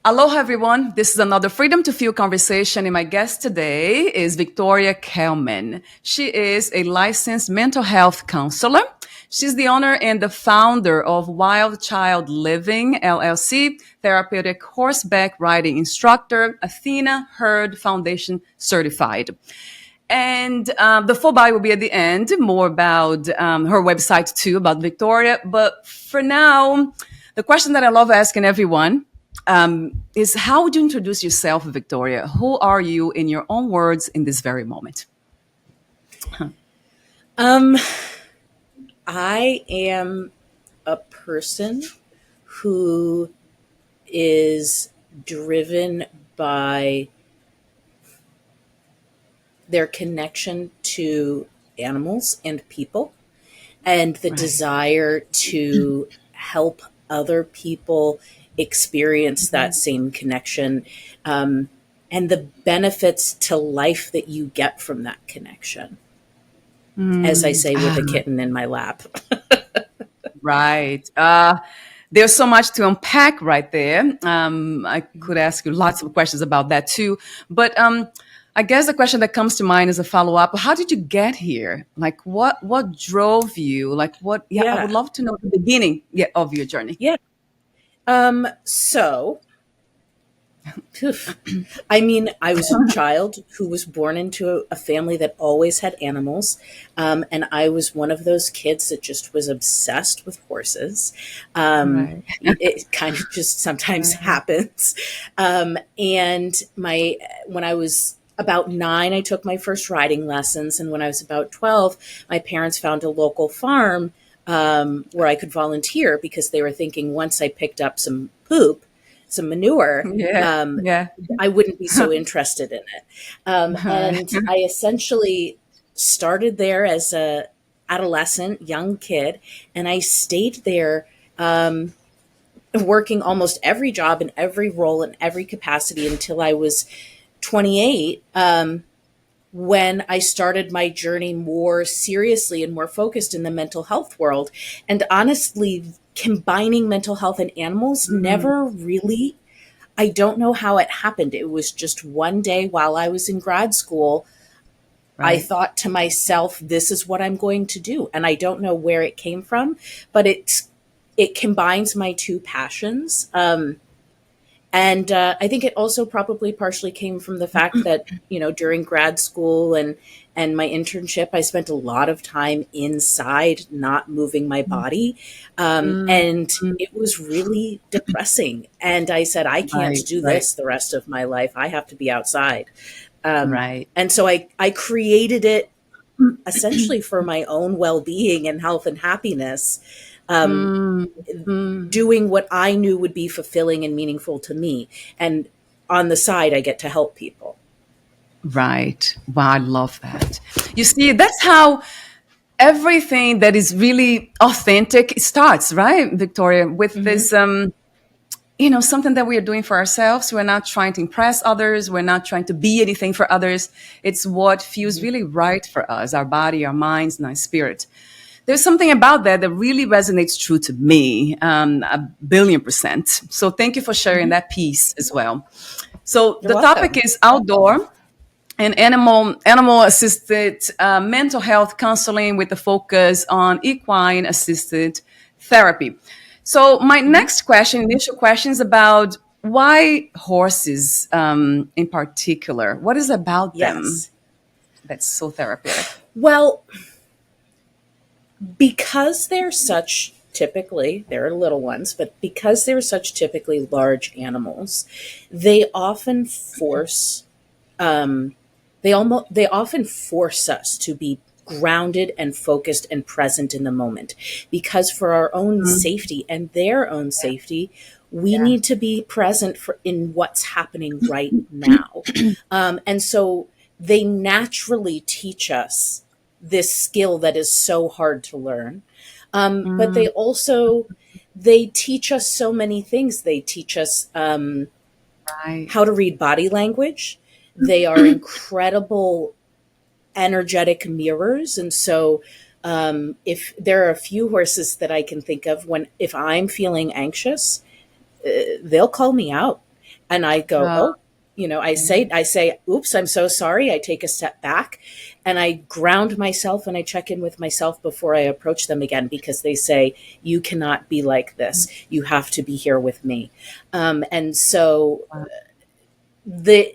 Aloha, everyone. This is another Freedom to Feel conversation, and my guest today is Victoria Kellman. She is a licensed mental health counselor. She's the owner and the founder of Wild Child Living, LLC, Therapeutic horseback riding instructor, Athena Herd Foundation certified. And the full bio will be at the end, more about her website too, about Victoria. But for now, the question that I love asking everyone is how would you introduce yourself, Victoria? Who are you in your own words in this very moment? I am a person who is driven by their connection to animals and people and the desire to help other people experience that same connection and the benefits to life that you get from that connection. As I say with a kitten in my lap. Right. There's so much to unpack right there. I could ask you lots of questions about that too. But I guess the question that comes to mind is a follow-up. How did you get here? Like what drove you? Like what? Yeah, I would love to know the beginning of your journey. Yeah. So, I mean, I was a child who was born into a family that always had animals. And I was one of those kids that just was obsessed with horses. Right. It kind of just sometimes happens. And when I was about 9, I took my first riding lessons. And when I was about 12, my parents found a local farm where I could volunteer because they were thinking once I picked up some poop, some manure, I wouldn't be so interested in it. And I essentially started there as a adolescent, young kid, and I stayed there working almost every job and every role in every capacity until I was 28, when I started my journey more seriously and more focused in the mental health world. And honestly, combining mental health and animals never really, I don't know how it happened. It was just one day while I was in grad school, I thought to myself, this is what I'm going to do. And I don't know where it came from, but it combines my two passions. And I think it also probably partially came from the fact that, during grad school and my internship, I spent a lot of time inside, not moving my body. And it was really depressing. And I said, I can't do this the rest of my life. I have to be outside. And so I created it essentially for my own well-being and health and happiness. Doing what I knew would be fulfilling and meaningful to me. And on the side, I get to help people. Right. Wow, I love that. You see, that's how everything that is really authentic starts, right, Victoria, with this, something that we are doing for ourselves. We're not trying to impress others. We're not trying to be anything for others. It's what feels really right for us, our body, our minds, and our spirit. There's something about that really resonates true to me, 1,000,000,000%. So thank you for sharing that piece as well. So You're the welcome. topic is outdoor and animal assisted mental health counseling with a focus on equine assisted therapy. So my next initial question is about why horses in particular. What is about them that's so therapeutic? Well, because they're little ones, but because they're such typically large animals, they often force us to be grounded and focused and present in the moment, because for our own safety and their own safety, we need to be present in what's happening right now. And so they naturally teach us this skill that is so hard to learn. But they teach us so many things. They teach us how to read body language. They are incredible energetic mirrors. And so if there are a few horses that I can think of if I'm feeling anxious, they'll call me out. And I go, Uh, oh, I say, oops, I'm so sorry. I take a step back and I ground myself and I check in with myself before I approach them again, because they say, you cannot be like this. You have to be here with me. And so the,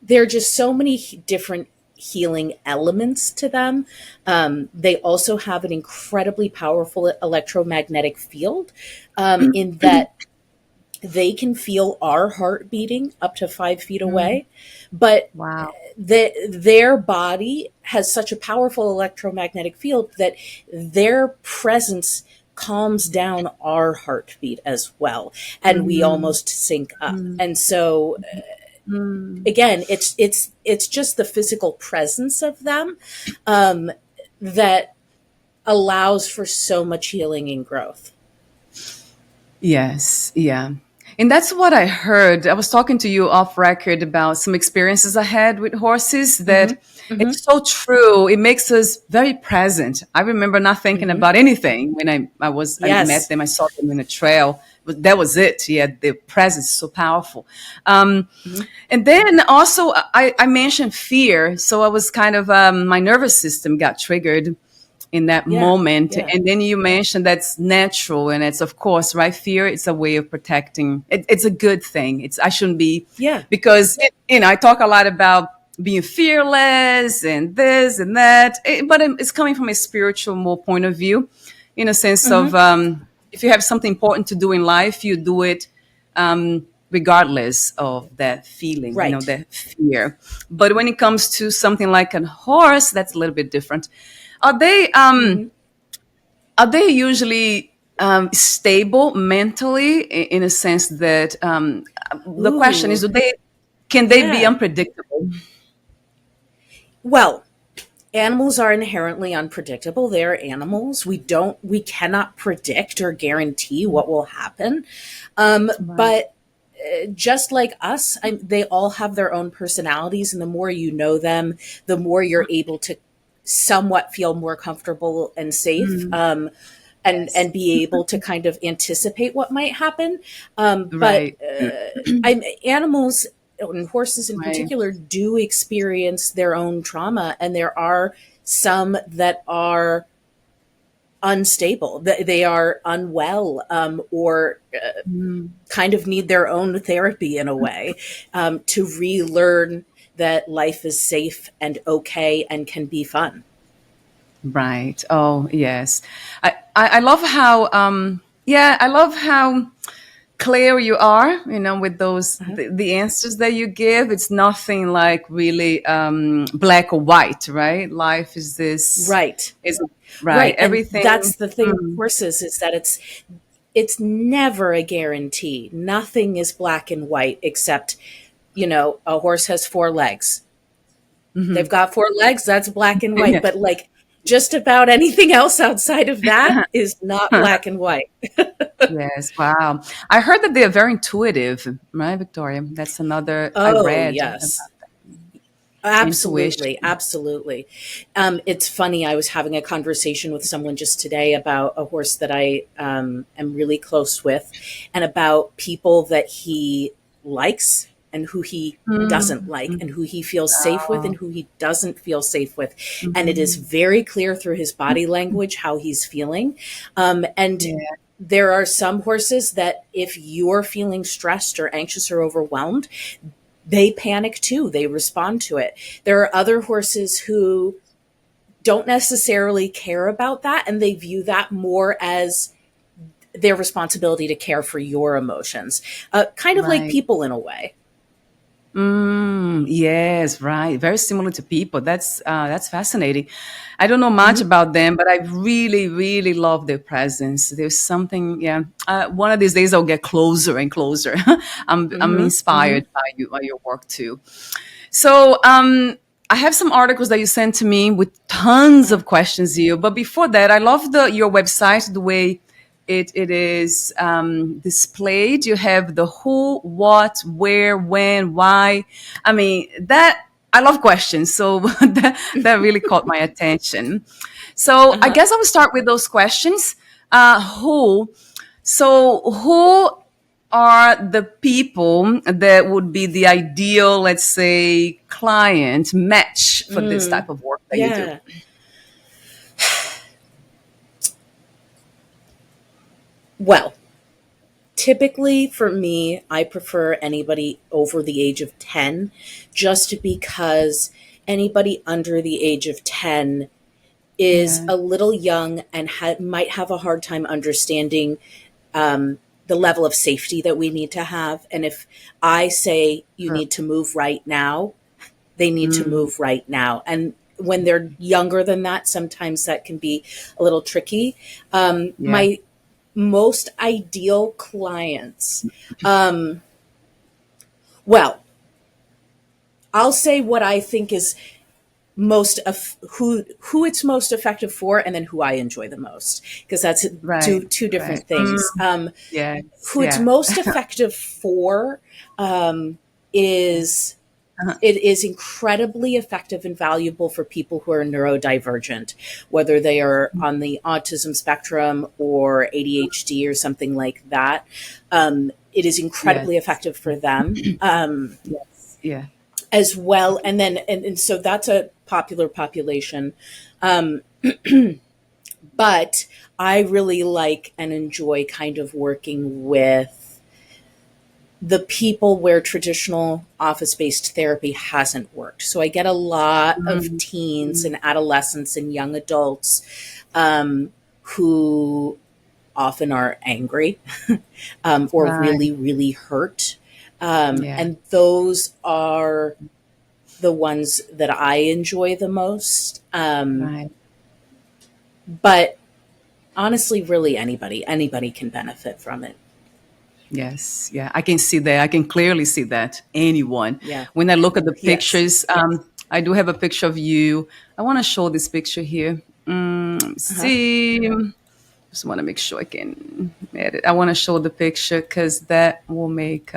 there are just so many different healing elements to them. They also have an incredibly powerful electromagnetic field, in that they can feel our heart beating up to 5 feet mm, away, but wow. their body has such a powerful electromagnetic field that their presence calms down our heartbeat as well, and we Mm, almost sync up. mm, And so mm. again, it's just the physical presence of them, um, that allows for so much healing and growth. Yes, yeah. And that's what I heard. I was talking to you off record about some experiences I had with horses Hmm. that Hmm. it's so true. It makes us very present. I remember not thinking Hmm. about anything when I met Yes. them. I saw them in a trail. But that was it. Yeah, the presence is so powerful. Um, Hmm. and then also I mentioned fear. So I was kind of my nervous system got triggered in that Yeah. moment. Yeah. And then you mentioned that's natural, and it's of course right. Fear, it's a way of protecting. It's a good thing. I shouldn't be, Yeah. because I talk a lot about being fearless and this and that, but it's coming from a spiritual more point of view, in a sense Hmm. of if you have something important to do in life, you do it regardless of that feeling, Right. that fear. But when it comes to something like a horse, that's a little bit different. Are they Hmm. are they usually stable mentally, in a sense that the question is, Ooh. can they be Yeah. unpredictable? Well, animals are inherently unpredictable. They're animals. We cannot predict or guarantee what will happen. Right. But just like us, they all have their own personalities, and the more you know them, the more you're able to somewhat feel more comfortable and safe, Mm, and yes. be able to kind of anticipate what might happen. But Right. animals, and horses in Right. particular, do experience their own trauma, and there are some that are unstable, that they are unwell, or Mm. kind of need their own therapy in a way, to relearn that life is safe and okay and can be fun. Right. Oh, yes. I love how I love how clear you are, with those Uh-huh. the answers that you give. It's nothing like really black or white, right? Life is this Right. is right. Right. And Everything. that's the thing with Mm, horses, is that it's never a guarantee. Nothing is black and white, except, a horse has 4 legs. They've got 4 legs, that's black and white. yeah. But like, just about anything else outside of that is not black and white. Yes. Wow. I heard that they are very intuitive, right, Victoria? That's another I Oh, read yes. about intuition. Absolutely, absolutely. It's funny. I was having a conversation with someone just today about a horse that I am really close with, and about people that he likes and who he doesn't Mm, like, mm, and who he feels safe with oh, and who he doesn't feel safe with. And it is mm, very clear through his body language how he's feeling. And yeah. there are some horses that, if you're feeling stressed or anxious or overwhelmed, they panic too. They respond to it. There are other horses who don't necessarily care about that, and they view that more as their responsibility to care for your emotions. Kind of like Right. people in a way. Yes, right. Very similar to people. That's fascinating. I don't know much Hmm. about them, but I really, really love their presence. There's something, yeah. One of these days, I'll get closer and closer. I'm Hmm. Hmm. inspired by your work too. So, I have some articles that you sent to me with tons Uh-huh. of questions here. But before that, I love your website, the way it is displayed. You have the who, what, where, when, why. I mean, that I love questions, so that really caught my attention. So I Uh-huh. guess I will start with those questions. Who? So who? are the people that would be the ideal, let's say, client match for this type of work that you do? Yeah. Well, typically for me, I prefer anybody over the age of 10, just because anybody under the age of 10 is Yeah. a little young and might have a hard time understanding the level of safety that we need to have. And if I say you Sure. need to move right now, they need to Mm, move right now. And when they're younger than that, sometimes that can be a little tricky. yeah. My most ideal clients, um, well, I'll say what I think is most of who it's most effective for, and then who I enjoy the most, because that's Right. two Right. different things. Yes. Who it's Yeah. most effective for Yeah. is Uh-huh. it is incredibly effective and valuable for people who are neurodivergent, whether they are on the autism spectrum or ADHD or something like that. It is incredibly Yes. effective for them. Yes. Yeah. As well. And then, and so that's a popular population. Um, but I really like and enjoy kind of working with the people where traditional office based therapy hasn't worked. So I get a lot of Mm, teens mm, and adolescents and young adults who often are angry or right. really, really hurt. Yeah. And those are the ones that I enjoy the most. Right. But honestly, really anybody can benefit from it. Yes. Yeah. I can see that. I can clearly see that. Anyone. Yeah. When I look at the Yes. pictures, I do have a picture of you. I want to show this picture here. Let me Uh-huh. see. Just want to make sure I can edit. I want to show the picture because that will make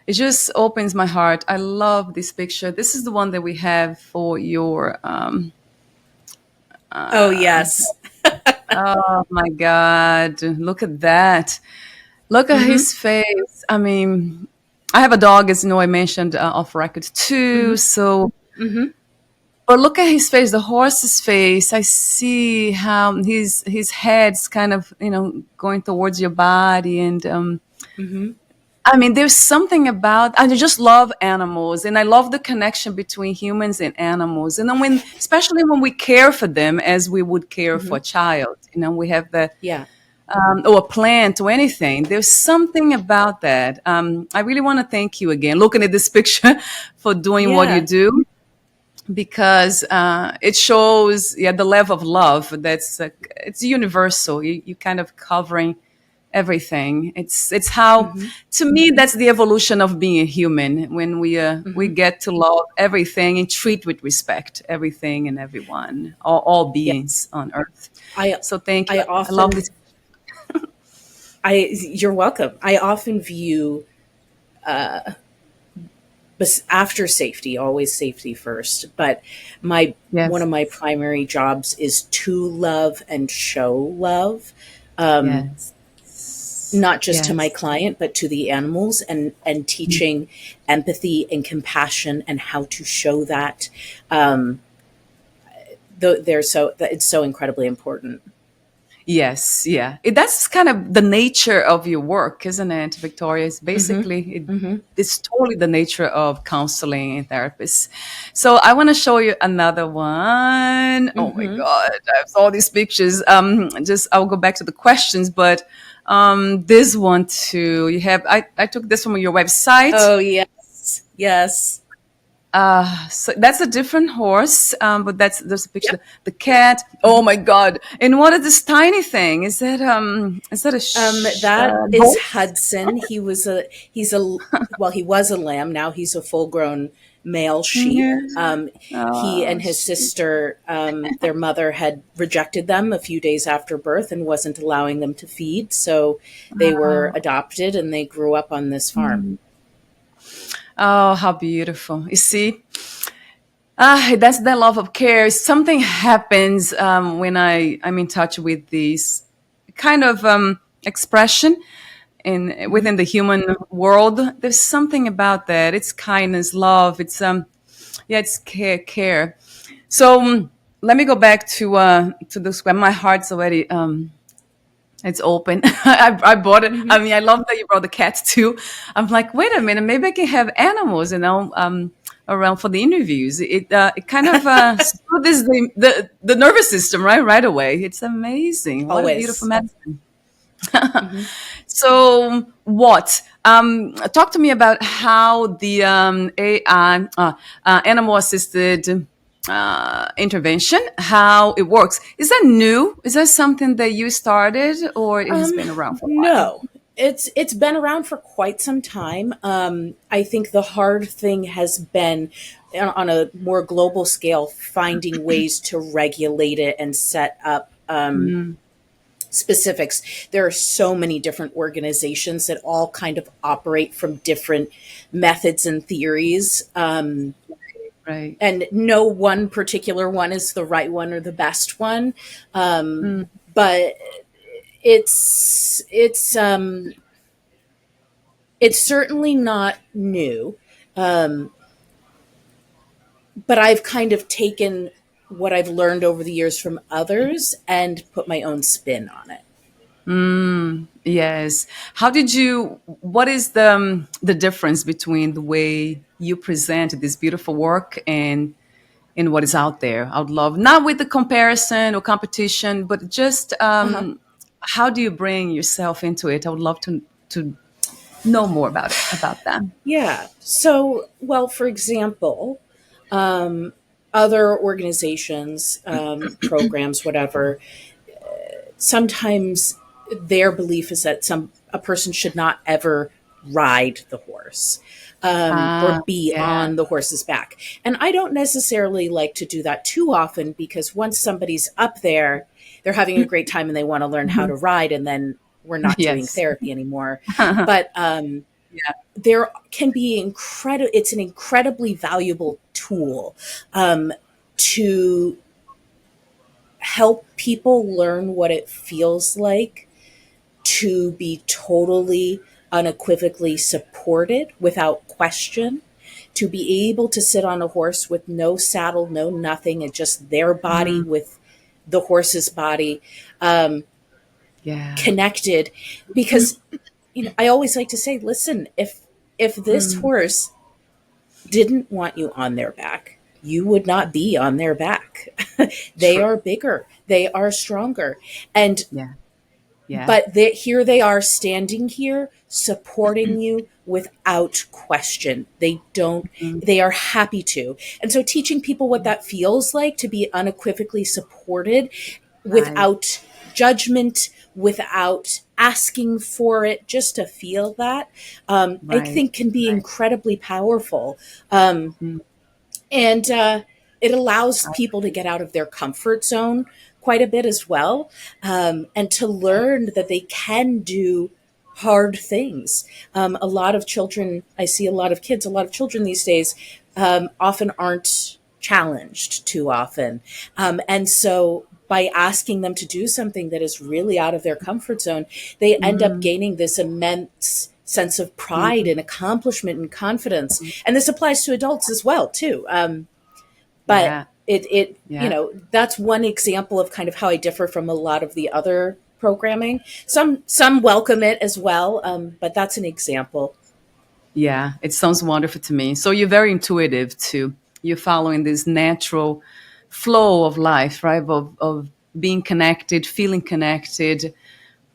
it just opens my heart. I love this picture. This is the one that we have for your Oh, yes. oh my God. Look at that. Look at Mm-hmm. his face. I mean, I have a dog, as you know, I mentioned off record too. Mm-hmm. So, Mm-hmm. but look at his face, the horse's face. I see how his head's kind of, going towards your body. And Mm-hmm. I mean, there's something about, I just love animals, and I love the connection between humans and animals. And then especially when we care for them as we would care Mm-hmm. for a child, we have the, Yeah. or a plant or anything. There's something about that. I really want to thank you again, looking at this picture, for doing what you Yeah. do, because it shows, yeah, the level of love that's it's universal. You kind of covering everything. It's how, Mm-hmm. to me, that's the evolution of being a human, when we Mm-hmm. get to love everything and treat with respect everything and everyone, all Yeah. beings on earth. I So thank you. I I love often this. I you're welcome. I often view after safety, always safety first. But my one Yes. of my primary jobs is to love and show love. Um, Yes. Not just to my Yes. client, but to the animals, and teaching empathy and compassion and how to show that. Um, they're so it's so incredibly important. Yes, yeah. That's kind of the nature of your work, isn't it, Victoria? It's Hmm. basically, Hmm. it's totally the nature of counseling and therapists. So I want to show you another one. Oh my Hmm. God, I have all these pictures. Just I'll go back to the questions, but this one too. I took this from your website. Oh yes, yes. So that's a different horse, but there's a picture. Yep. The cat. Oh my God! And what is this tiny thing? Is that a That is goat? Hudson. He's a well, he was a lamb. Now he's a full grown male sheep. Yeah. He Oh, and his sister, their mother had rejected them a few days after birth and wasn't allowing them to feed. So they were oh, adopted and they grew up on this farm. oh, how beautiful! You see, that's the love of care. Something happens when I'm in touch with this kind of expression. in within the human world. There's something about that. It's kindness, love. It's it's care. So let me go back to this. When my heart's already it's open. I bought it. I mean, I love that you brought the cats too. I'm like, wait a minute, maybe I can have animals, around for the interviews. It kind of soothes the nervous system right away. It's amazing. What a beautiful Always. medicine. So, what? Talk to me about how the AI, animal assisted intervention, how it works. Is that new? Is that something that you started, or it has been around for a while? No, it's been around for quite some time. I think the hard thing has been on a more global scale finding ways to regulate it and set up specifics. There are so many different organizations that all kind of operate from different methods and theories. Right. And no one particular one is the right one or the best one. But it's it's certainly not new. Um, but I've kind of taken what I've learned over the years from others and put my own spin on it. Yes. What is the difference between the way you present this beautiful work and what is out there? I would love, not with the comparison or competition, but just Uh-huh. how do you bring yourself into it? I would love to know more about that. Yeah. So, well, for example, other organizations, programs, whatever, sometimes their belief is that a person should not ever ride the horse, or be Yeah. on the horse's back. And I don't necessarily like to do that too often, because once somebody's up there, they're having a great time and they want to learn how to ride, and then we're not doing Yes. therapy anymore. But there can be it's an incredibly valuable tool, to help people learn what it feels like to be totally unequivocally supported without question, to be able to sit on a horse with no saddle, no nothing, and just their body with the horse's body, Yeah. connected. Because I always like to say, listen, if this horse didn't want you on their back, you would not be on their back. They True. are bigger, they are stronger, and Yeah. Yeah. but here they are standing here supporting you without question. They are happy to. And so teaching people what that feels like to be unequivocally supported Right. without judgment, without asking for it, just to feel that, I Right. think can be Right. incredibly powerful. And it allows people to get out of their comfort zone quite a bit as well, and to learn that they can do hard things. A lot of children, I see a lot of kids, a lot of children these days, often aren't challenged too often. And so by asking them to do something that is really out of their comfort zone, they end up gaining this immense sense of pride and accomplishment and confidence. And this applies to adults as well, too. But Yeah. you Yeah. know, that's one example of kind of how I differ from a lot of the other programming. Some welcome it as well, but that's an example. Yeah, it sounds wonderful to me. So you're very intuitive too. You're following this natural flow of life, right? Of being connected, feeling connected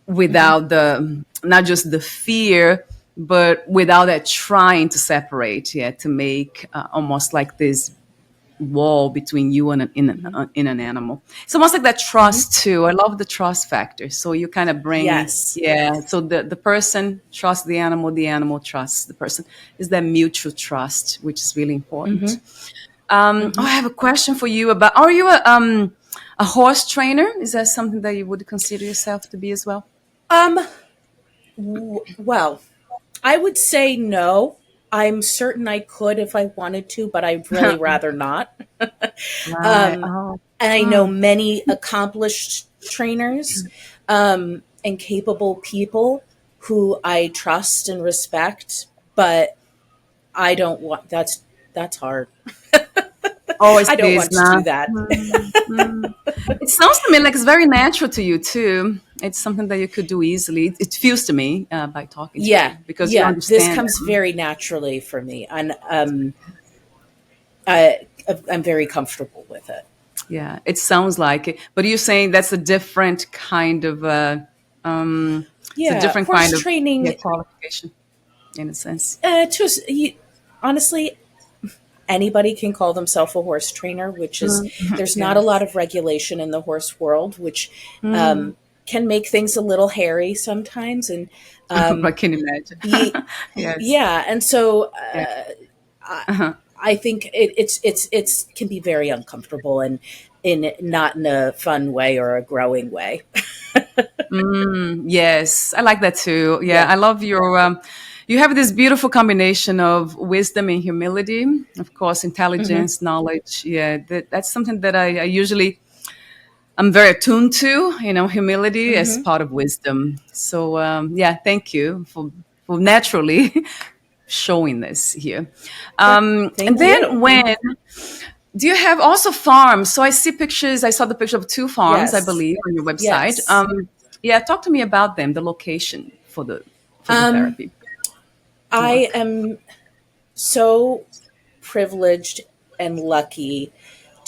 Hmm. without not just the fear, but without that trying to separate, yeah, to make almost like this wall between you and Hmm. in an animal. It's almost like that Hmm. trust too. I love the trust factor. So you kind of bring, Yes. yeah. So the person trusts the animal trusts the person. Is that mutual trust, which is really important. Hmm. Oh, Hmm. I have a question for you about. Are you a horse trainer? Is that something that you would consider yourself to be as well? Um, well, I would say no. I'm certain I could if I wanted to, but I'd really rather not. Right. Um, Oh. and I know Mm. many accomplished trainers, and capable people who I trust and respect, but I don't want that's hard. Always I it don't is want to now. do that. It sounds to me like it's very natural to you too. It's something that you could do easily. It feels to me by talking to Yeah, you because you yeah. This understand comes them. very naturally for me, and I, I'm very comfortable with it. Yeah, it sounds like it. But you're saying that's a different kind of it's a Yeah, different horse kind of yeah, training. qualification in a sense. Honestly, anybody can call themselves a horse trainer, which is there's not a lot Yes. of regulation in the horse world, which Mm. can make things a little hairy sometimes. And I can imagine. be Yes. yeah, and so Yeah. I, Uh-huh. I think it's can be very uncomfortable and in not in a fun way or a growing way. Yes, I like that too. Yeah, Yeah. I love your. You have this beautiful combination of wisdom and humility, of course, Hmm. intelligence, knowledge. Yeah, that's something that I usually I'm very attuned to. You know, humility as Hmm. part of wisdom. So yeah, thank you for naturally showing this here. Yeah. And Thank you. then when do you have also farms? So I see pictures. I saw the picture of two farms, I Yes. believe, on your website. Yes. Yeah, talk to me about them, the location for the Um, therapy I work. am so privileged and lucky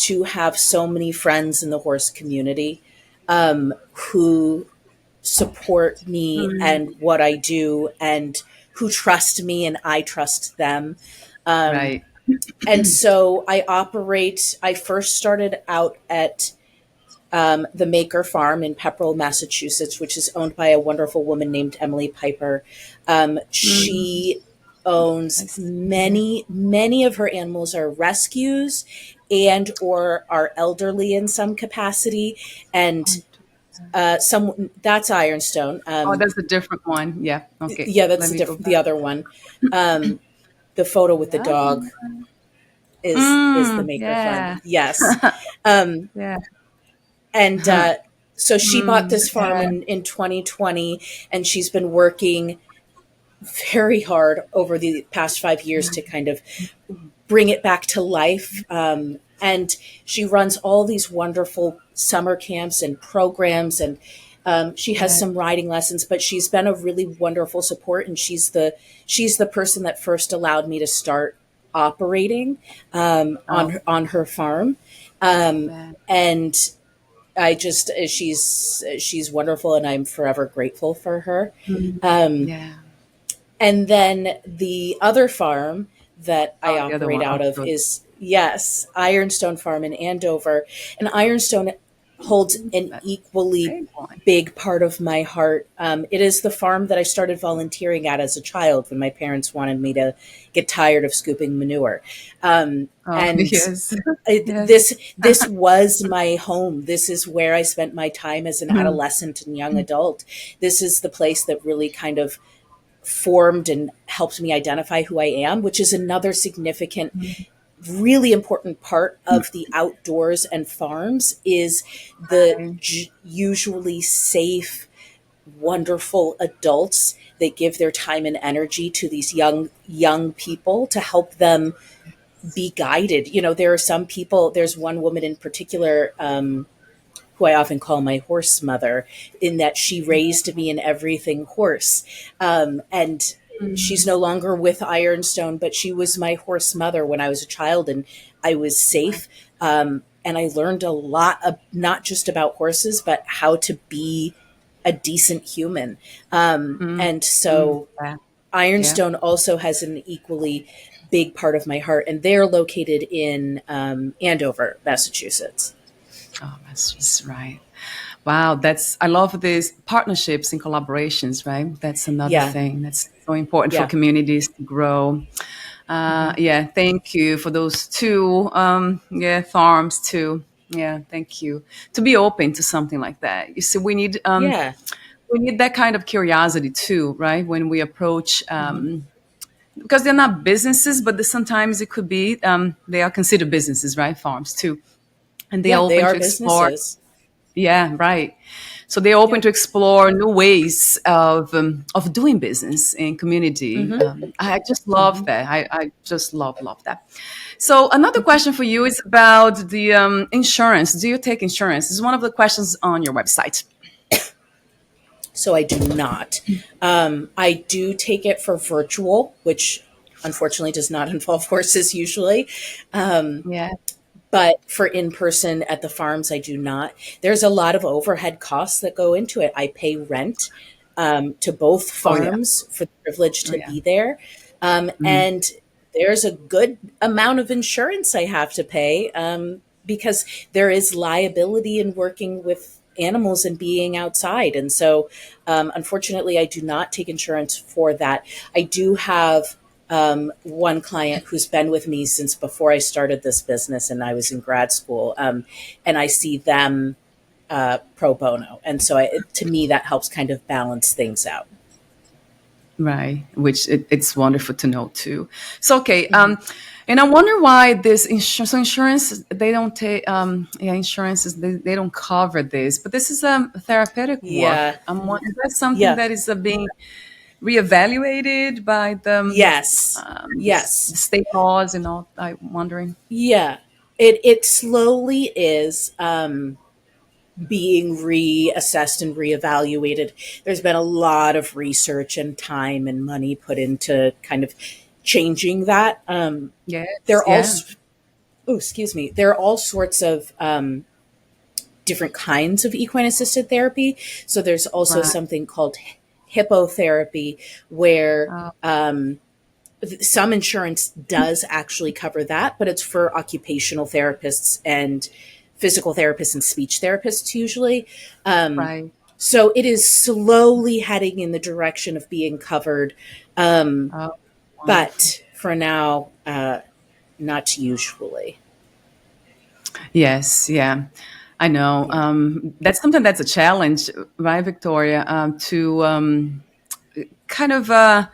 to have so many friends in the horse community who support me and what I do and who trust me and I trust them. Right. And so I first started out at the Maker Farm in Pepperell, Massachusetts, which is owned by a wonderful woman named Emily Piper. Mm, She I owns see. many of her animals are rescues and or are elderly in some capacity, and some that's Ironstone. Oh, that's a different one. Yeah. Okay. Yeah, that's Let me go the back. other one. Um, the photo with the Yeah. dog is the Maker Farm. Yeah. Yes. Um, Yeah. and so she bought this farm Yeah. in 2020, and she's been working very hard over the past 5 years to kind of bring it back to life. And she runs all these wonderful summer camps and programs, and she has Yeah. some riding lessons. But she's been a really wonderful support, and she's the person that first allowed me to start operating Oh, on her farm. yeah. And I just she's wonderful, and I'm forever grateful for her. Yeah. And then the other farm that I Oh, the other operate one. out Oh, of good. is, yes, Ironstone Farm in Andover. And Ironstone holds an That's a equally big one. big part of my heart. It is the farm that I started volunteering at as a child when my parents wanted me to get tired of scooping manure. Oh, And yes. Yes. this was my home. This is where I spent my time as an Mhm. adolescent and young adult. This is the place that really kind of formed and helped me identify who I am, which is another significant, really important part of the outdoors and farms is the Right. usually safe, wonderful adults that give their time and energy to these young people to help them be guided. You know, there are some people. There's one woman in particular who I often call my horse mother, in that she raised me in everything horse. And she's no longer with Ironstone, but she was my horse mother when I was a child, and I was safe. And I learned a lot of not just about horses, but how to be a decent human. Mm, And so yeah. Yeah. Ironstone also has an equally big part of my heart, and they're located in Andover, Massachusetts. Oh, that's just right. Wow, that's I love these partnerships and collaborations, right? That's another Yeah, thing that's so important for yeah. communities to grow. Yeah, thank you for those two yeah, farms too. Yeah, thank you. To be open to something like that. You see, Yeah. we need that kind of curiosity too, right? When we approach Hmm. because they're not businesses, but sometimes it could be they are considered businesses, right? Farms too. And they Yeah, are they open are to explore. businesses. Yeah, right. So they're open to explore new ways of doing business in community. I just love that. I just love that. So another question for you is about the insurance. Do you take insurance? This is one of the questions on your website. So I do not. I do take it for virtual, which unfortunately does not involve horses usually. Yeah. But for in person at the farms, I do not. There's a lot of overhead costs that go into it. I pay rent to both farms for the privilege to be there. And there's a good amount of insurance I have to pay because there is liability in working with animals and being outside. And so, unfortunately, I do not take insurance for that. I do have one client who's been with me since before I started this business and I was in grad school. And I see them pro bono. And so to me, that helps kind of balance things out. Right, which it's wonderful to know too. So, okay, and I wonder why this insurance, they don't take, insurances, they don't cover this, but this is a therapeutic work. I'm wondering, is that something that is being reevaluated by the yes. the state laws and all? I'm wondering. Yeah, it slowly is being reassessed and reevaluated. There's been a lot of research and time and money put into kind of changing that. There are all sorts of different kinds of equine assisted therapy. So there's also something called hippotherapy, where some insurance does actually cover that, but it's for occupational therapists and physical therapists and speech therapists usually. So it is slowly heading in the direction of being covered. But for now, not usually. Yes, yeah, I know. That's something that's a challenge, right, Victoria, to kind of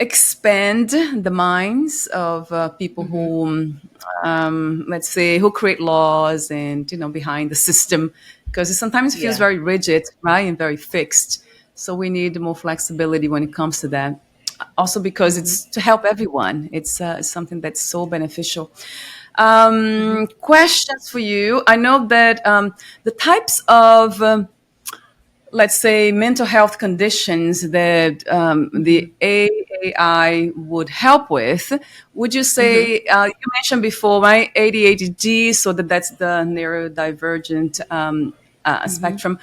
expand the minds of people who, let's say, who create laws and, behind the system, because it sometimes feels very rigid, right, and very fixed. So we need more flexibility when it comes to that. Also because it's to help everyone. It's something that's so beneficial. Questions for you. I know that the types of, let's say, mental health conditions that the AAI would help with, would you say, you mentioned before, right, ADHD, so that's the neurodivergent spectrum,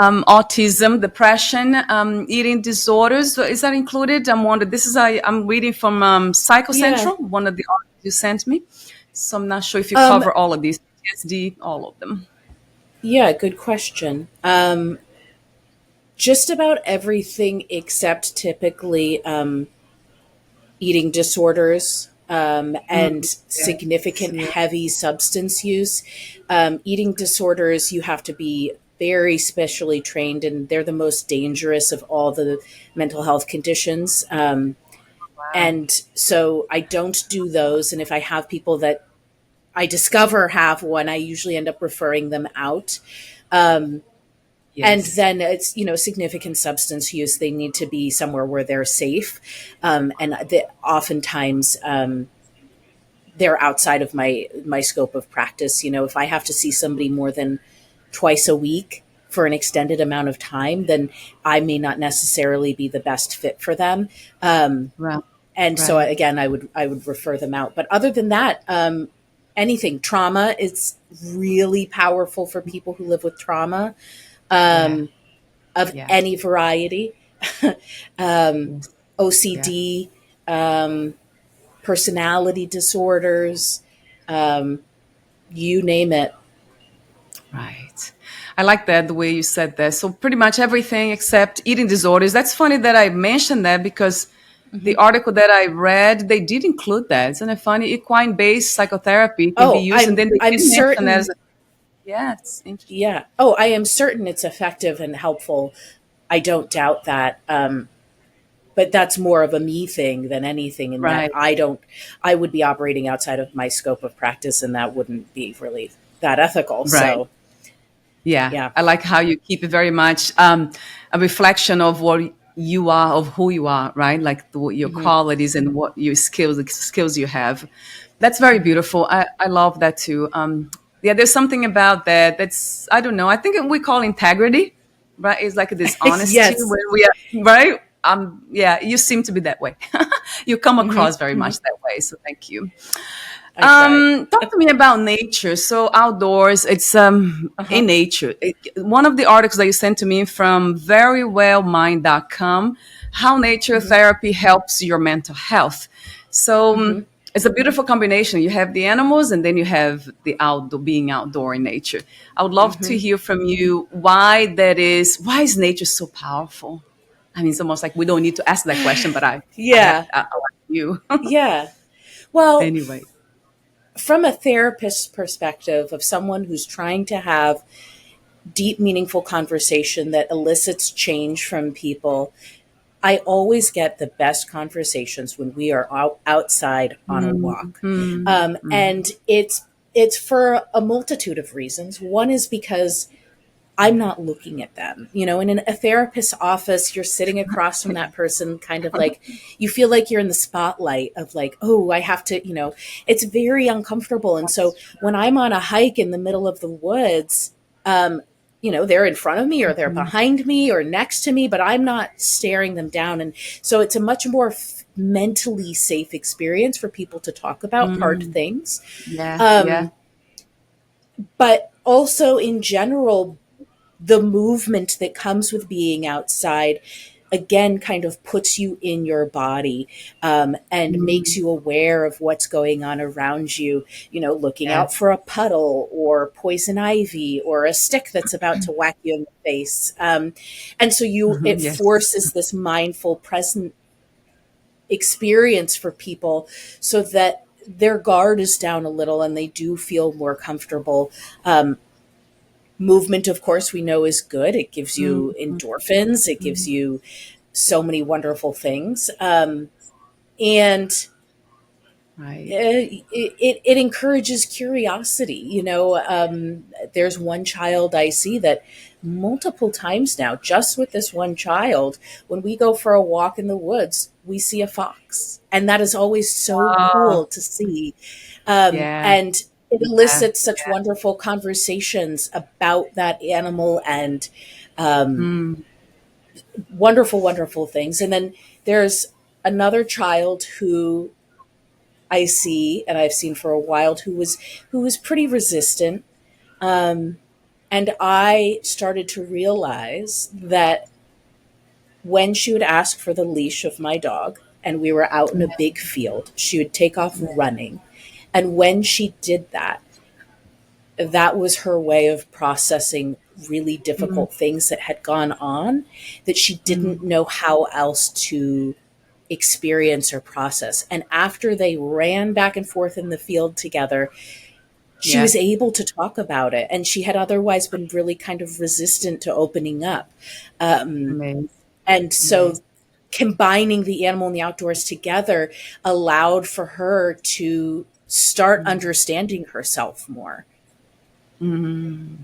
autism, depression, eating disorders, is that included? I'm wondering, I'm reading from Psycho Central, one of the articles you sent me. So I'm not sure if you cover all of these, PTSD, all of them. Yeah, good question. Just about everything except typically eating disorders and significant heavy substance use. Eating disorders, you have to be very specially trained, and they're the most dangerous of all the mental health conditions. And so I don't do those. And if I have people that I discover have one, I usually end up referring them out. And then it's, significant substance use. They need to be somewhere where they're safe. And oftentimes they're outside of my scope of practice. If I have to see somebody more than twice a week for an extended amount of time, then I may not necessarily be the best fit for them. So again, I would refer them out. But other than that, anything trauma is really powerful for people who live with trauma. Of any variety, OCD, personality disorders, you name it. Right. I like that, the way you said that. So pretty much everything except eating disorders. That's funny that I mentioned that because the article that I read, they did include that. Isn't it funny? Equine-based psychotherapy can be used, and then I'm certain. It's interesting. Yeah. Oh, I am certain it's effective and helpful. I don't doubt that. But that's more of a me thing than anything. And that I would be operating outside of my scope of practice, and that wouldn't be really that ethical. So Yeah, Yeah. I like how you keep it very much a reflection of what you are, of who you are, right? Like your Hmm. qualities and what your skills, the skills you have. That's very Hmm. beautiful. I love that too. Yeah, there's something about that. That's, I don't know. I think we call integrity, right? It's like this honesty Yes. when we are, right? Yeah, you seem to be that way. You come Hmm. across very Hmm. much that way. So thank you. I try. Talk to me about nature. So outdoors, it's Uh-huh. in nature. One of the articles that you sent to me from verywellmind.com, how nature Hmm. therapy helps your mental health. So Hmm. it's a beautiful combination. You have the animals and then you have the outdoor, being outdoor in nature. I would love to Hmm. hear from you why that is. Why is nature so powerful? I mean, it's almost like we don't need to ask that question, but I have Yeah. I like you. Yeah. Well, Anyway. from a therapist's perspective of someone who's trying to have deep, meaningful conversation that elicits change from people, I always get the best conversations when we are outside on a walk. Mm-hmm. And it's for a multitude of reasons. One is because I'm not looking at them. In a therapist's office, you're sitting across from that person, kind of like you feel like you're in the spotlight of like, oh, I have to, it's very uncomfortable. And so when I'm on a hike in the middle of the woods, um, they're in front of me or they're behind me or next to me, but I'm not staring them down. And so it's a much more mentally safe experience for people to talk about hard Mm, things. yeah, yeah. Um, but also in general, the movement that comes with being outside again kind of puts you in your body, and makes Mm, you aware of what's going on around you, looking out yes. for a puddle or poison ivy or a stick that's about to whack you in the face. And so it Yes. forces this mindful present experience for people so that their guard is down a little and they do feel more comfortable. Movement, of course, we know is good. It gives Mm, you endorphins. It gives mm, you so many wonderful things. And right. it encourages curiosity. There's one child I see that multiple times now, just with this one child, when we go for a walk in the woods, we see a fox. And that is always so Oh, cool to see. yeah. And it Yeah. elicits such wonderful conversations about that animal and um, Mm, wonderful, wonderful things. And then there's another child who I see and I've seen for a while who was pretty resistant. Um, and I started to realize that when she would ask for the leash of my dog and we were out in a big field, she would take off running. And when she did that, that was her way of processing really mm, difficult things that had gone on that she mm, didn't know how else to experience or process. And after they ran back and forth in the field together, she yeah. was able to talk about it. And she had otherwise been really kind of resistant to opening up. Um, Amazing. and so Amazing. combining the animal and the outdoors together allowed for her to start understanding herself more. Mm,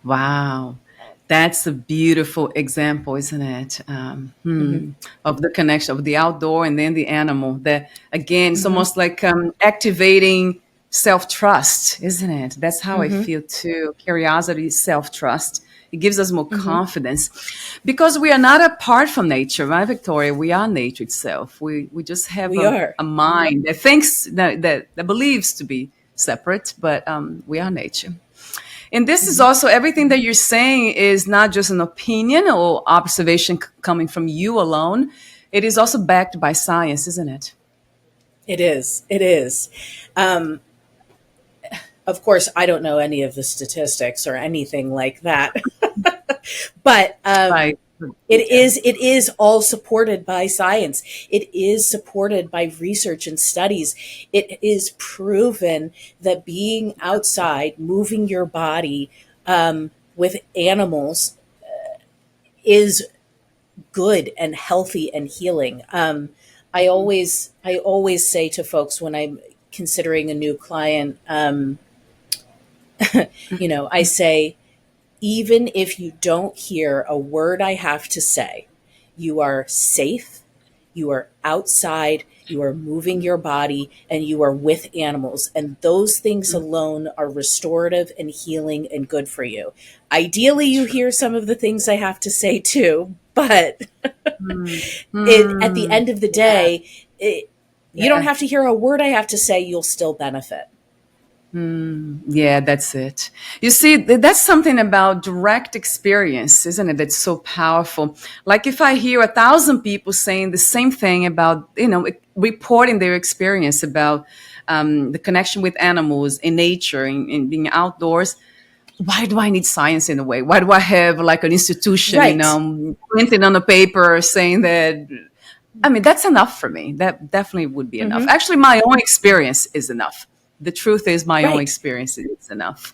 wow. That's a beautiful example, isn't it? Hmm. Of the connection of the outdoor and then the animal. That again, it's Hmm. almost like activating self trust, isn't it? That's how I Hmm. feel too. Curiosity, self trust. It gives us more Hmm. confidence because we are not apart from nature, right, Victoria? We are nature itself. We just have We are. a mind that thinks that believes to be separate, but we are nature. And this is Hmm. also everything that you're saying is not just an opinion or observation coming from you alone. It is also backed by science, isn't it? It is. It is. Um, of course, I don't know any of the statistics or anything like that, but Right. Yeah. it is all supported by science. It is supported by research and studies. It is proven that being outside, moving your body with animals is good and healthy and healing. I always say to folks when I'm considering a new client, I say even if you don't hear a word I have to say, you are safe, you are outside, you are moving your body, and you are with animals. And those things alone are restorative and healing and good for you. Ideally, you hear some of the things I have to say too, but at the end of the day, you don't have to hear a word I have to say, you'll still benefit. Yeah, that's it. You see, that's something about direct experience, isn't it? That's so powerful. Like if I hear 1,000 people saying the same thing about, reporting their experience about the connection with animals in nature and being outdoors, why do I need science in a way? Why do I have like an institution, Right. printed on a paper saying that? I mean, that's enough for me. That definitely would be enough. Actually, my own experience is enough. The truth is, my own Right. experience is enough.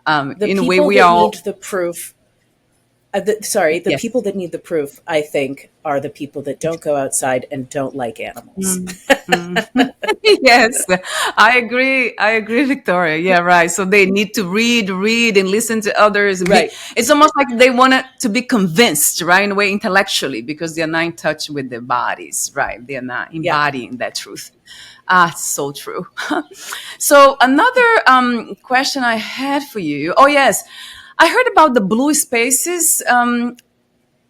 The In a way, people we that are all, need the proof, the yes. people that need the proof, I think, are the people that don't go outside and don't like animals. Yes, I agree. I agree, Victoria. Yeah, right. So they need to read, and listen to others. And Right. it's almost like they want to be convinced, right, in a way, intellectually, because they're not in touch with their bodies, right? They're not Yeah. embodying that truth. Ah, it's so true. So another question I had for you. Oh, yes. I heard about the blue spaces.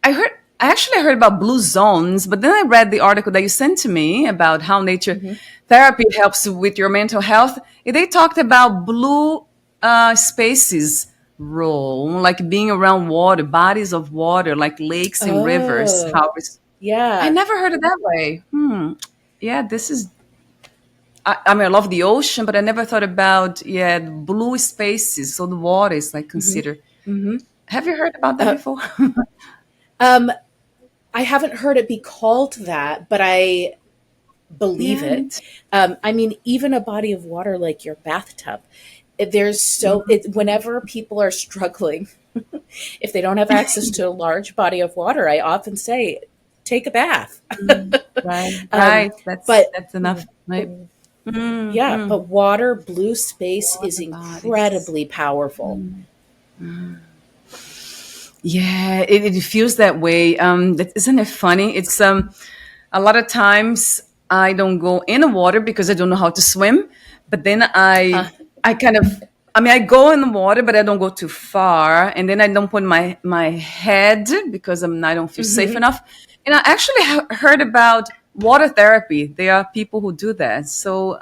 I actually heard about blue zones, but then I read the article that you sent to me about how nature therapy helps with your mental health. And they talked about blue spaces role, like being around water, bodies of water, like lakes and rivers. Oh, I yeah. never heard it that way. Yeah, this is. I mean, I love the ocean, but I never thought about the blue spaces. So the water is like considered. Have you heard about that Uh, before? um, I haven't heard it be called that, but I believe Yeah, it. me too. I mean, even a body of water like your bathtub, whenever people are struggling, if they don't have access to a large body of water, I often say, take a bath. Right, Um, right. but That's enough, right? yeah, but water, blue space is Water bodies. incredibly powerful. Yeah, it feels that way. Isn't it funny? It's a lot of times I don't go in the water because I don't know how to swim, but then Huh. I kind of I mean I go in the water, but I don't go too far, and then I don't put my head because I don't feel safe Hmm. enough. And I actually heard about water therapy. There are people who do that. So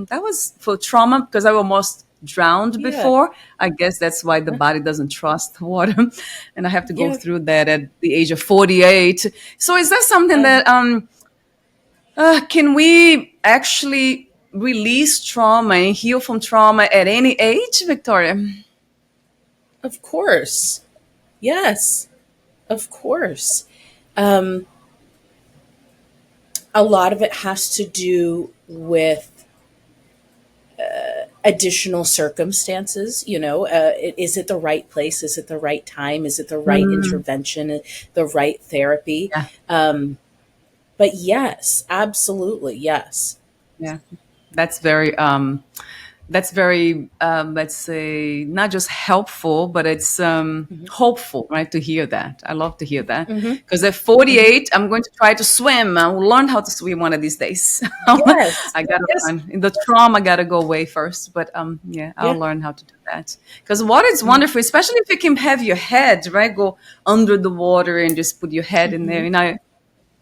that was for trauma because I almost drowned Yeah. before. I guess that's why the body doesn't trust water, and I have to go Yeah. through that at the age of 48. So is that something Uh, that can we actually release trauma and heal from trauma at any age, Victoria? of course. Yes. Of course. Um, a lot of it has to do with additional circumstances. Is it the right place? Is it the right time? Is it the right Mm, intervention? The right therapy? yeah, But yes, absolutely. Yes. yeah. That's very let's say not just helpful, but it's Hmm. hopeful, right? To hear that. I love to hear that Hmm. because at Hmm. 48 I'm going to try to swim. I will learn how to swim one of these days. Yes. I gotta Yes. learn. The trauma gotta go away first, but yeah, I'll Yeah. learn how to do that because water is wonderful, especially if you can have your head, right, go under the water and just put your head in there. Hmm. And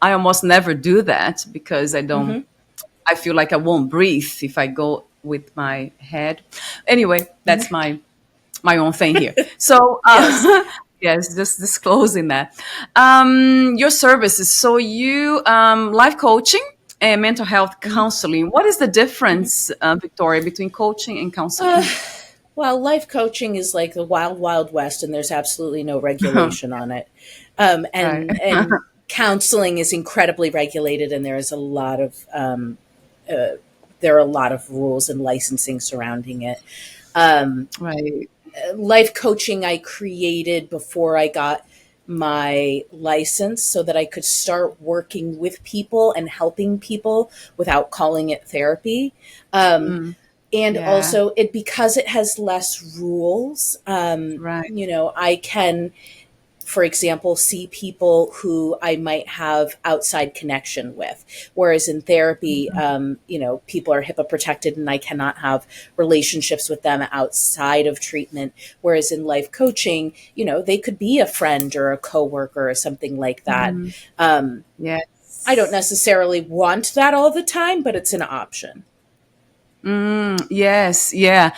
I almost never do that because Hmm. I feel like I won't breathe if I go with my head. Anyway, that's my own thing here. So Yes. yes, just disclosing that. Your services. So you life coaching and mental health Hmm. counseling. What is the difference, Victoria, between coaching and Uh, counseling? well, life coaching is like the wild, wild west, and there's absolutely no regulation on it. Um, Right. and and counseling is incredibly regulated, and there is a lot of there are a lot of rules and licensing surrounding it. Um, Right. life coaching I created before I got my license so that I could start working with people and helping people without calling it therapy. Um, And Yeah. also because it has less rules, Right. I can, for example, see people who I might have outside connection with. Whereas in therapy, people are HIPAA protected and I cannot have relationships with them outside of treatment. Whereas in life coaching, they could be a friend or a coworker or something like that. Mm, I don't yes. necessarily want that all the time, but it's an option. Yes, yeah.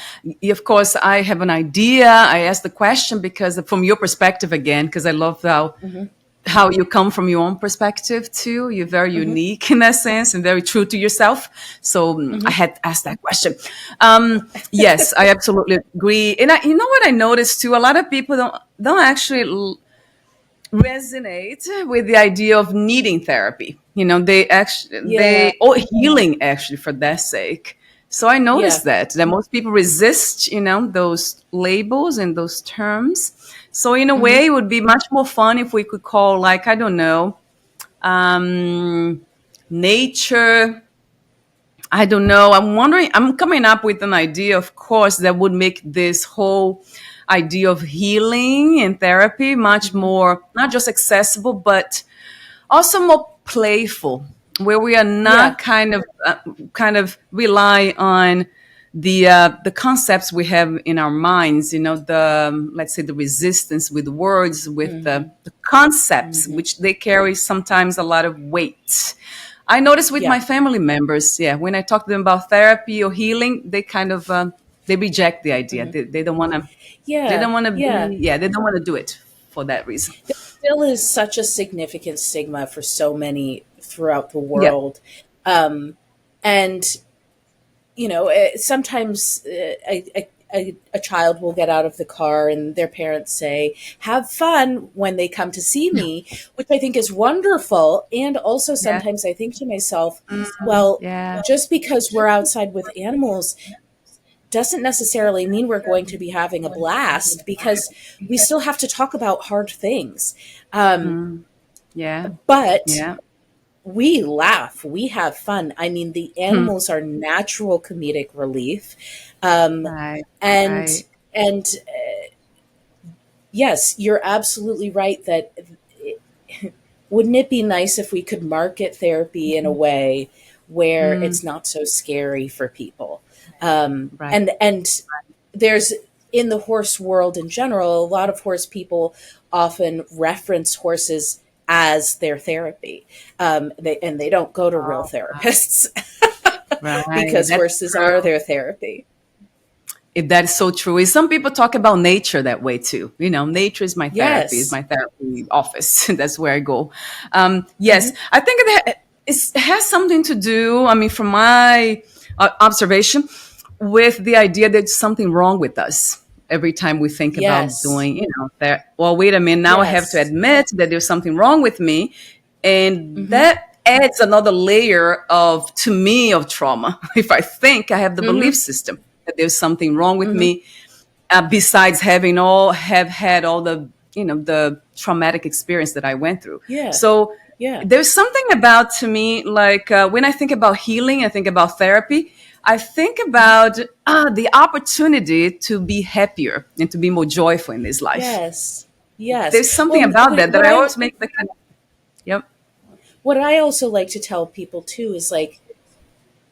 Of course, I have an idea. I asked the question because from your perspective again, because I love Hmm. how you come from your own perspective too. You're very Hmm. unique in that sense and very true to yourself. So I Hmm. had asked that question. Yes, I absolutely agree. And you know what I noticed too? A lot of people don't actually resonate with the idea of needing therapy. Yeah. Or healing actually for that sake. So I Yeah. noticed that most people resist, those labels and those terms. So in a Hmm. way, it would be much more fun if we could call, like, I don't know, nature. I don't know. I'm wondering, I'm coming up with an idea, of course, that would make this whole idea of healing and therapy much Hmm. more, not just accessible, but also more playful, where we are Yeah. not kind of rely on the concepts we have in our minds, the let's say the resistance with words, with Hmm. the concepts, Hmm. which they carry sometimes a lot of weight. I notice with Yeah. my family members, yeah, when I talk to them about therapy or healing, they kind of they reject the idea. Hmm. They don't want to. They Yeah. don't want to Yeah. be. Yeah, they don't want to do it for that reason. Still is such a significant stigma for so many throughout the Yeah. world. And, sometimes a child will get out of the car and their parents say, have fun when they come to see me, which I think is wonderful. And also Yeah. sometimes I think to myself, well, Yeah. just because we're outside with animals doesn't necessarily mean we're going to be having a blast because we still have to talk about hard things. Um, Yeah. but Yeah. we laugh, we have fun. I mean, the Hmm. animals are natural comedic relief. Um, Right. and, Right. and yes, you're absolutely right that wouldn't it be nice if we could market therapy in a way where Mm, it's not so scary for people? Um, right. and and there's in the horse world in general, a lot of horse people often reference horses as their therapy, and they don't go to real Oh, therapists right. because That's horses are true. their therapy. If that is so true. Is some people talk about nature that way too. Nature is Yes. my therapy office. That's where I go. Yes, Hmm. I think it has something to do. I mean, from my observation, with the idea that there's something wrong with us every time we think about Yes. doing, that. Well, wait a minute. Now I have to Yes. admit that there's something wrong with me, and Hmm. that adds another layer of to me of trauma. If I think I have the belief Hmm. system that there's something wrong with Hmm. me, besides have had all the traumatic experience that I went through. Yeah. So Yeah. there's something about to me like when I think about healing, I think about therapy. I think Hmm. about the opportunity to be happier and to be more joyful in this life. Yes. Yes. There's something Well, about that I always make the kind of, yep. what I also like to tell people too is like,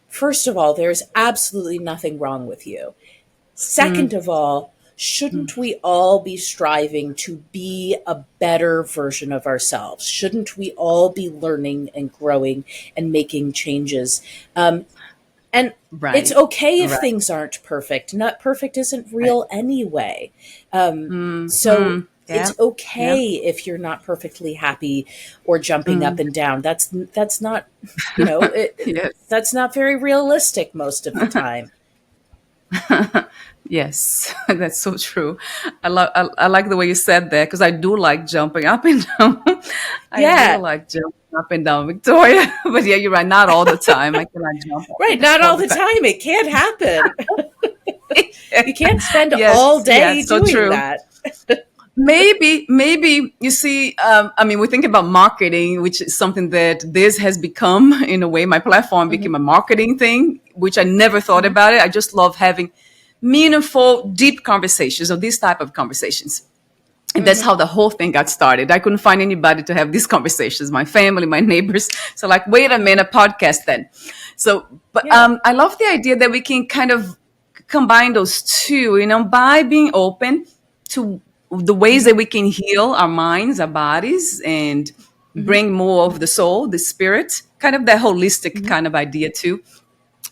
first of all, there's absolutely nothing wrong with you. Second Mm, of all, shouldn't we all be striving to be a better version of ourselves? Shouldn't we all be learning and growing and making changes? And it's right. okay if Right. things aren't perfect. Not perfect isn't real anyway. Um, Mm, so mm, yeah. it's Yeah. okay if you're not perfectly happy or jumping up Mm, and down. That's not, yes. that's not very realistic most of the time. Yes, that's so true. I like the way you said that because I do like jumping up and down. I do Yeah, like jumping up and down, Victoria. But yeah, you're right. Not all the time. I cannot jump right. Not all all the the time. time. It can't happen. You can't spend all Yes, yeah, day so doing true. that. maybe you see, I mean, we think about marketing, which is something that this has become in a way. My platform Mm-hmm. became a marketing thing, which I never thought about it. I just love having meaningful, deep conversations, or these type of conversations. And that's Mm-hmm. how the whole thing got started. I couldn't find anybody to have these conversations, my family, my neighbors. So like, wait a minute, podcast then. So, but Yeah. I love the idea that we can kind of combine those two, by being open to the ways Mm-hmm. that we can heal our minds, our bodies, and Mm-hmm. bring more of the soul, the spirit, kind of that holistic Mm-hmm. kind of idea too.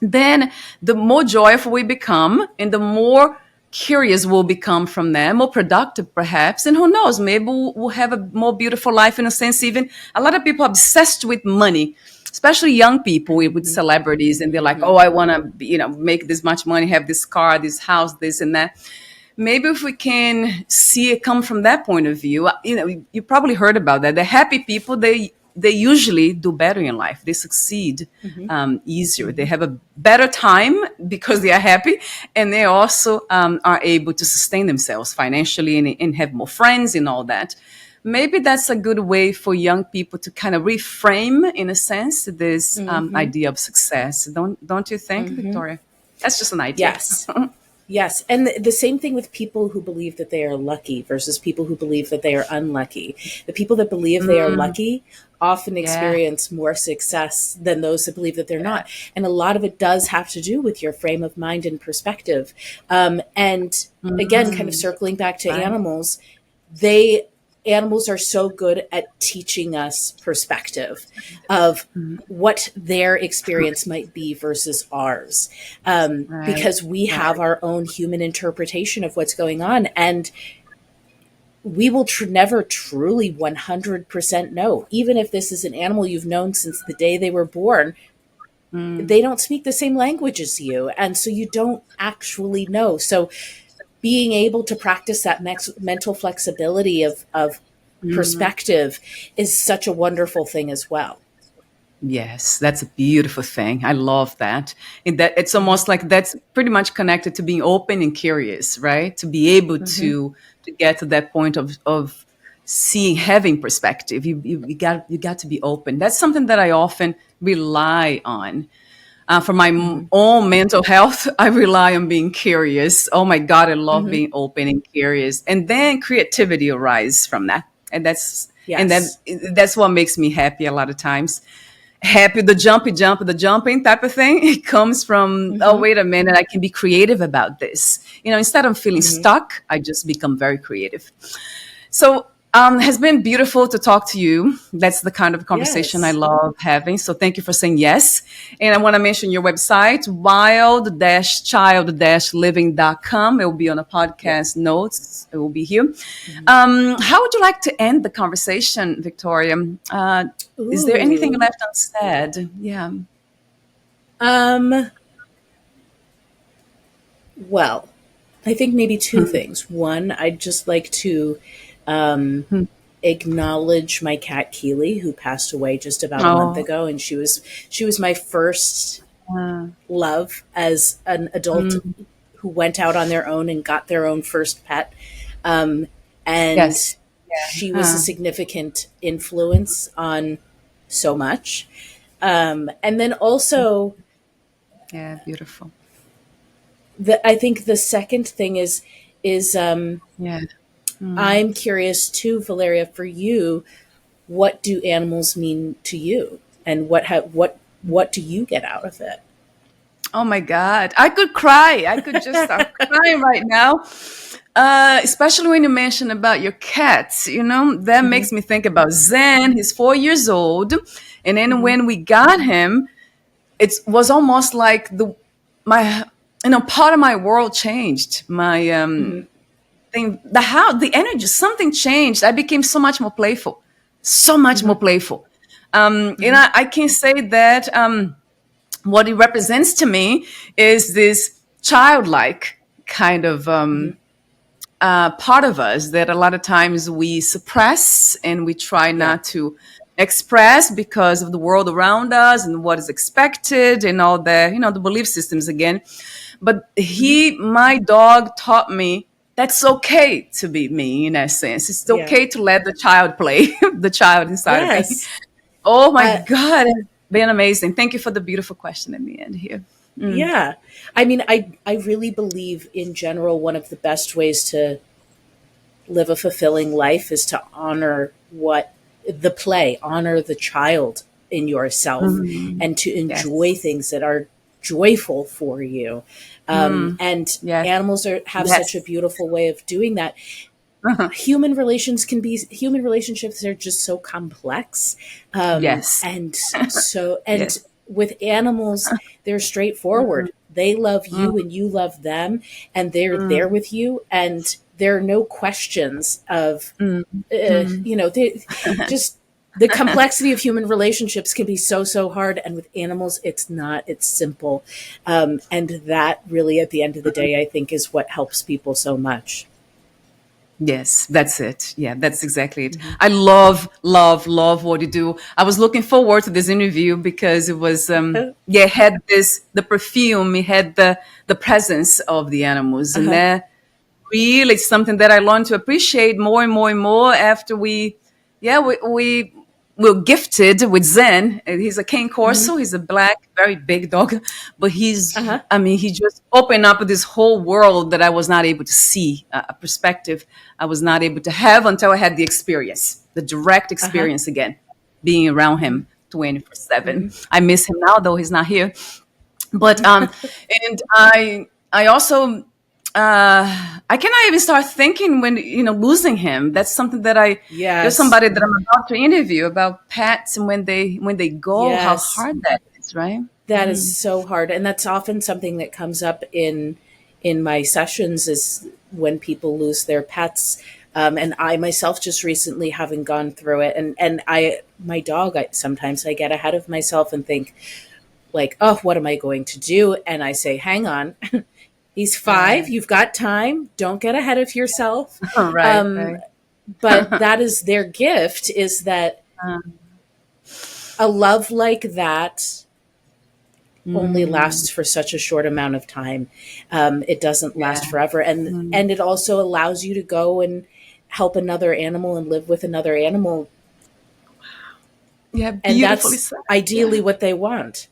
Then the more joyful we become and the more curious we'll become from there, more productive perhaps. And who knows, maybe we'll have a more beautiful life in a sense. Even a lot of people are obsessed with money, especially young people with celebrities. And they're like, Mm-hmm. oh, I want to, make this much money, have this car, this house, this and that. Maybe if we can see it come from that point of view, you probably heard about that. The happy people, they usually do better in life. They succeed Mm-hmm. easier. They Mm-hmm. have a better time because they are happy, and they also are able to sustain themselves financially and have more friends and all that. Maybe that's a good way for young people to kind of reframe, in a sense, this Mm-hmm. idea of success. Don't you think, Mm-hmm. Victoria? That's just an idea. Yes. Yes. And the same thing with people who believe that they are lucky versus people who believe that they are unlucky. The people that believe they are Mm, lucky often yeah. experience more success than those that believe that they're not. And a lot of it does have to do with your frame of mind and perspective. And again, kind of Mm, circling back to right. animals, they animals are so good at teaching us perspective of what their experience might be versus ours, Right. because we have Right. our own human interpretation of what's going on, and we will never truly 100% know. Even if this is an animal you've known since the day they were born, Mm, they don't speak the same language as you, and so you don't actually know. So being able to practice that mental flexibility of mm. perspective is such a wonderful thing as well. Yes, that's a beautiful thing. I love that. And that it's Mm-hmm. almost like that's pretty much connected to being open and curious, right? To be able Mm-hmm. to get to that point of seeing, having perspective. You got to be open. That's something that I often rely on. For my Mm-hmm. own mental health, I rely on being curious. Oh my God, I love Mm-hmm. being open and curious. And then creativity arises from that. And Yes. that's what makes me happy a lot of times. Happy, the jumping type of thing. It comes from, oh, Mm-hmm. wait a minute, I can be creative about this. Instead of feeling Mm-hmm. stuck, I just become very creative. So, has been beautiful to talk to you. That's the kind of conversation I Yes. love having. So thank you for saying yes. And I want to mention your website, wild-child-living.com. It will be on the podcast Yes. notes. It will be here. Mm-hmm. How would you like to end the conversation, Victoria? Is there anything Ooh. left unsaid? Yeah. Um. Well, I think maybe two things. One, I'd just like to um, acknowledge my cat Keely, who passed away just about a month Oh. ago, and she was my first Uh, love as an adult mm, who went out on their own and got their own first pet. Um, and yes. she was a Uh, significant influence on so much. And then also, yeah. Beautiful. I think the second thing is Yeah. Mm. I'm curious too, Valeria, for you, what do animals mean to you, and what do you get out of it? Oh my God. I could cry. I could just start crying right now. Especially when you mention about your cats, that Mm-hmm. makes me think about Zen. He's 4 years old. And then Mm-hmm. when we got him, it was almost like my, part of my world changed. My Mm-hmm. thing, the energy, something changed. I became so much more playful, so much more Mm-hmm. playful. And Mm-hmm. I can say that, what it represents to me is this childlike kind of Mm-hmm. part of us that a lot of times we suppress and we try Yeah. not to express because of the world around us and what is expected and all the belief systems again. But Mm-hmm. my dog taught me that's okay to be me in that sense. It's Yeah. okay to let the child play, the child inside of me. Yes. Oh my Uh, God, it's been amazing. Thank you for the beautiful question in the end here. Mm. yeah. I mean, I really believe in general, one of the best ways to live a fulfilling life is to honor what the play, honor the child in yourself, Mhm. and to enjoy Yes. things that are joyful for you. Mm. And Yes. animals have such a Yes. beautiful way of doing that. Human relationships are just so complex, Yes. and so and Yes. with animals, they're straightforward. They love Mm. you and you love them, and they're there Mm. with you, and there are no questions of Mm. Mm. they just the complexity of human relationships can be so hard, and with animals it's not. It's simple, and that really, at the end of the day, I think is what helps people so much. Yes, that's it. Yeah, that's exactly it. I love, love, love what you do. I was looking forward to this interview because it was, yeah, it had the perfume, it had the presence of the animals, and Uh-huh. that really something that I learned to appreciate more and more and more after yeah, we were gifted with Zen. And he's a cane Hmm. corso. He's a black, very big dog, but Uh-huh. I mean, he just opened up this whole world that I was not able to see, a perspective I was not able to have until I had the experience, the direct Uh-huh. experience again, being around Hmm. him 24/7. Hmm. I miss him now, though he's not here. But and I also I cannot even start thinking when losing him. That's something that there's Yes. somebody that I'm about to interview about pets and when they go, how Yes. hard that is, right? That is so hard, and that's often something that comes up in my sessions, is when people lose their pets. And I myself, just recently, having gone through it, and I my dog, sometimes I get ahead of myself and think, like, oh, what am I going to do? And I say, hang on, he's 5, Right. you've got time, don't get ahead of yourself. Right. um, Right. but that is their gift, is that a love like that only Mm, lasts for such a short amount of time. It doesn't last yeah. forever, and Mm, and it also allows you to go and help another animal and live with another animal, yeah. and Beautifully that's said. ideally Yeah. what they want.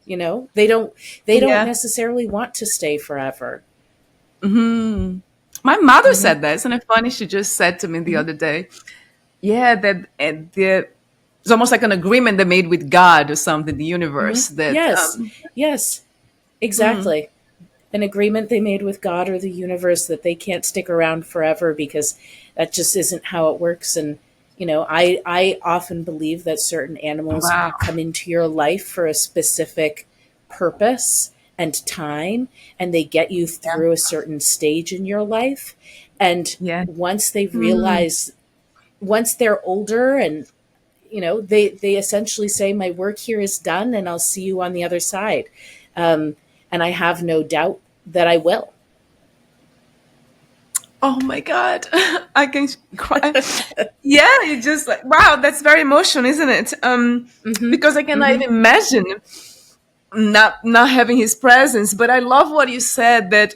They don't Yeah. necessarily want to stay forever. Hmm. My mother Hmm. said that. Isn't it funny? She just said to me the Hmm. other day, yeah, that it's almost like an agreement they made with God or something, the Hmm. universe. That Yes, yes, mm, exactly. An agreement they made with God or the universe, that they can't stick around forever, because that just isn't how it works. And I often believe that certain animals wow, come into your life for a specific purpose and time, and they get you yeah, through a certain stage in your life. And yeah, once they mm, realize, once they're older, and they essentially say, my work here is done, and I'll see you on the other side. And I have no doubt that I will. oh my God, I can cry. Yeah, you just like wow, that's very emotional, isn't it? Hmm. Because I cannot Hmm. even imagine not having his presence. But I love what you said that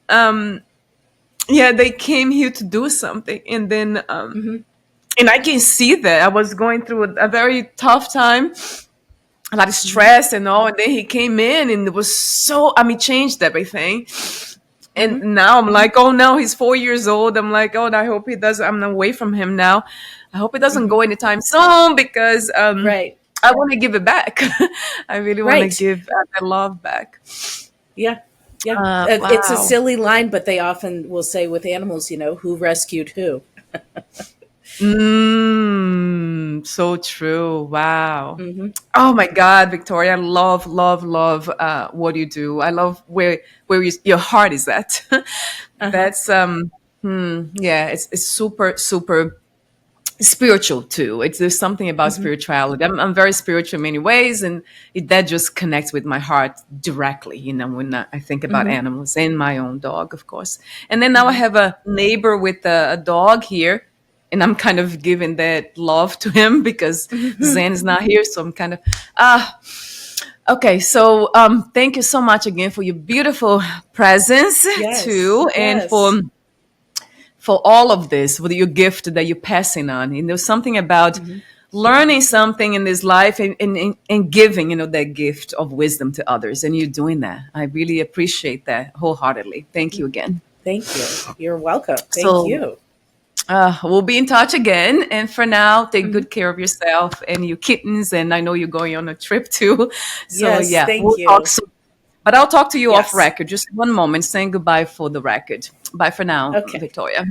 um, yeah, they came here to do something, and then Hmm. and I can see that I was going through a very tough time, a lot of Hmm. stress and all. And then he came in and it was so, I mean, changed everything. And Hmm. now I'm like, oh no, he's 4 years old. I'm like, oh, I hope he doesn't, I'm away from him now. I hope it doesn't Hmm. go anytime soon because Right. I want to give it back. I really want to Right. give that love back. Yeah. Yeah. It's a Wow. silly line, but they often will say with animals, who rescued who. So true. Wow. Hmm. Oh my God, Victoria, I love, love, love what you do. I love where your heart is at. Uh-huh. That's yeah, it's super, super spiritual too. There's something about Hmm. spirituality. I'm very spiritual in many ways, and that just connects with my heart directly. When I think about Hmm. animals and my own dog, of course. And then now I Hmm. have a neighbor with a dog here, and I'm kind of giving that love to him because Hmm. Zen is not here, so I'm kind of ah. Okay, so thank you so much again for your beautiful presence Yes. too, and for Yes. for all of this, with your gift that you're passing on. Something about learning something in this life and giving, that gift of wisdom to others. And you're doing that. I really appreciate that wholeheartedly. Thank you again. Thank you. You're welcome. Thank you. We'll be in touch again. And for now, take good care of yourself and your kittens. And I know you're going on a trip too. So Yes, yeah, thank we'll you. talk soon. But I'll talk to you Yes. off record. Just one moment, saying goodbye for the record. Bye for now, Okay. Victoria.